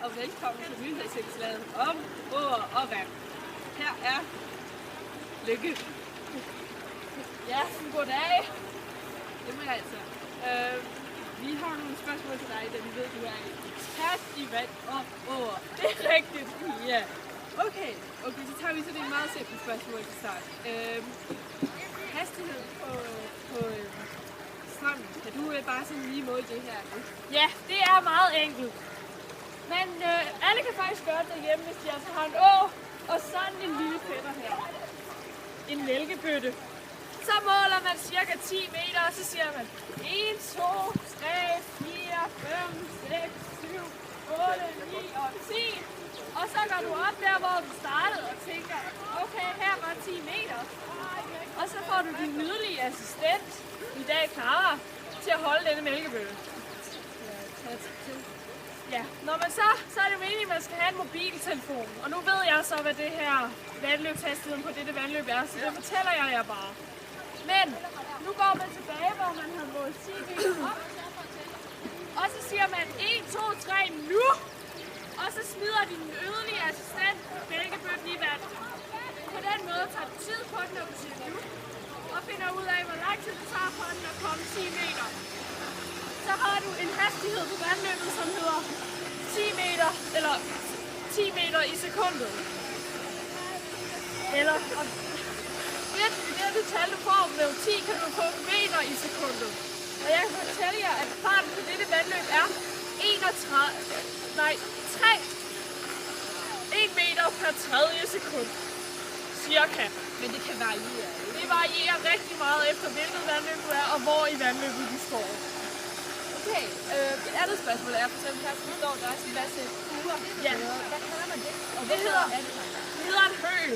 og velkommen til nyhedsindslaget om åer og vand. Her er Lykke. Ja, goddag. Jamen altså, vi har nogle spørgsmål til dig, da vi ved, du er ekspert i vand og åer. Det er rigtigt. Ja. Okay, så tager vi så det meget simpelt spørgsmål til start. Hastighed på strømmen. Kan du bare sådan lige måle det her? Ja, det er meget enkelt. Men alle kan faktisk gøre det hjemme, hvis de altså har en å og sådan en lille fætter her. En mælkebøtte. Så måler man cirka 10 meter, og så siger man 1, 2, 3, 4, 5, 6, 7, 8, 9 og 10. Og så går du op der, hvor du startede og tænker, okay, her var 10 meter. Og så får du din nydelige assistent, i dag Clara, til at holde denne mælkebøtte. Ja, når man så er det meningen, at man skal have en mobiltelefon. Og nu ved jeg så, hvad det her vandløbshastigheden på dette vandløb er, så det fortæller jeg jer bare. Men nu går man tilbage, hvor man har målt 10 meter op. Og så siger man 1, 2, 3, nu! Og så smider din yderlige assistent mælkebøtten i vand. På den måde tager du tid på den, når du siger nu. Og finder ud af, hvor lang tid det tager for den at komme 10 meter. Så har du en hastighed på vandløbet, som hedder 10 meter i sekundet. Eller det tal, du får med 10, kan du få meter i sekundet. Og jeg kan fortælle jer, at farten på dette vandløb er 1 meter per tredje sekund. Cirka. Men det kan variere. Det varierer rigtig meget efter, hvilket vandløb du er, og hvor i vandløbet du står. Okay, et andet spørgsmål er, for eksempel her står der også en masse fuger. Ja. Hvad kalder man det? Og Det hedder en høg.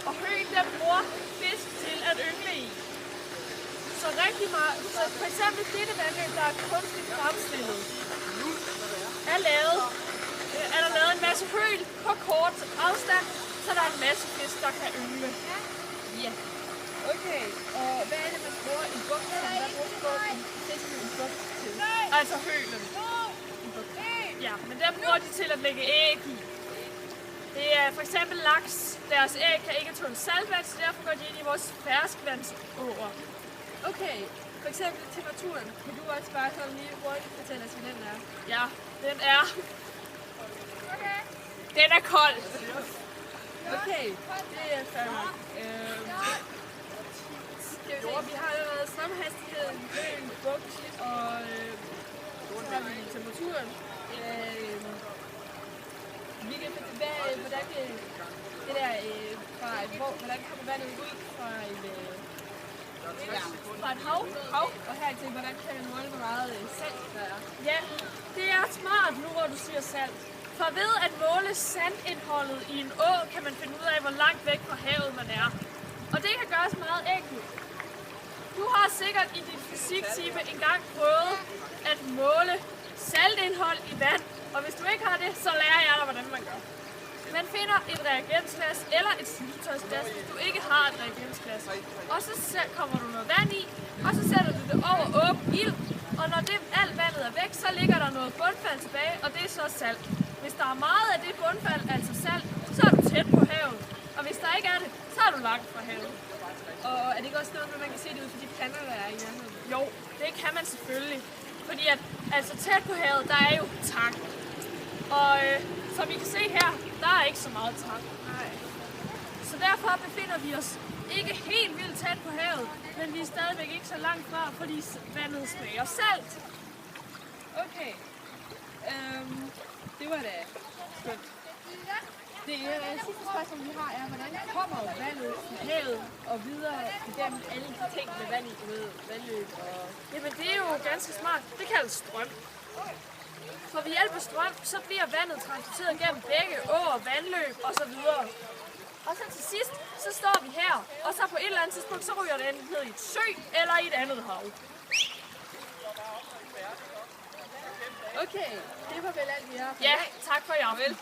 Og høgen, der bruger fisk til at yngle i. Så rigtig meget. Så for eksempel dette vandløb, der er kunstigt fremstillet, er der lavet en masse høg på kort afstand, så der er en masse fisk, der kan yngle. Ja. Okay, og hvad er det, man bruger en bugt til? Hvad bruger en fisk en bugt til? Altså høgen. Ja, men der bruger de til at lægge æg i. Det er for eksempel laks. Deres æg kan ikke tåle saltvand, så derfor går de ind i vores ferskvandsåer. Okay, for eksempel temperaturen. Kan du også bare sådan lige hurtigt fortælle os, hvordan den er? Ja, den er kold. Okay, det er fandme. Vi har allerede strømhastigheden, høen, bugt og så har vi temperaturen. Hvordan kommer vandet ud fra et hav, og hertil, hvordan kan man måle, hvor meget salt der er? Ja, det er smart nu, hvor du siger salt. For ved at måle sandindholdet i en å, kan man finde ud af, hvor langt væk fra havet man er. Og det kan gøres meget enkelt. Du har sikkert i din fysiktime engang prøvet at måle saltindhold i vand. Og hvis du ikke har det, så lærer jeg dig, hvordan man gør. Man finder et reagensglas eller et syltetøjsglas, hvis du ikke har et reagensglas. Og så kommer du noget vand i, og så sætter du det over åben ild. Og når alt vandet er væk, så ligger der noget bundfald tilbage, og det er så salt. Hvis der er meget af det bundfald, altså salt, så er du tæt på havet. Og hvis der ikke er det, så er du langt fra havet. Og er det ikke også noget, man kan se det ud for de planter, der er i nærheden? Jo, det kan man selvfølgelig. Fordi at, altså tæt på havet, der er jo tang. Og som I kan se her, der er ikke så meget tang. Nej. Så derfor befinder vi os ikke helt vildt tæt på havet, men vi er stadigvæk ikke så langt fra, fordi vandet smager salt. Okay. Det var da skønt. Det sidste spørgsmål, vi har, er, hvordan kommer vandet i havet og videre igennem alle de ting med vand i, vandløb og... Jamen det er jo ganske smart. Det kaldes strøm. For ved hjælp af strøm, så bliver vandet transporteret gennem begge åer, vandløb osv. Og så til sidst, så står vi her, og så på et eller andet tidspunkt, så ryger det enten ned i et sø eller i et andet hav. Okay, det var vel alt, vi har. Ja, tak for jer. Vel.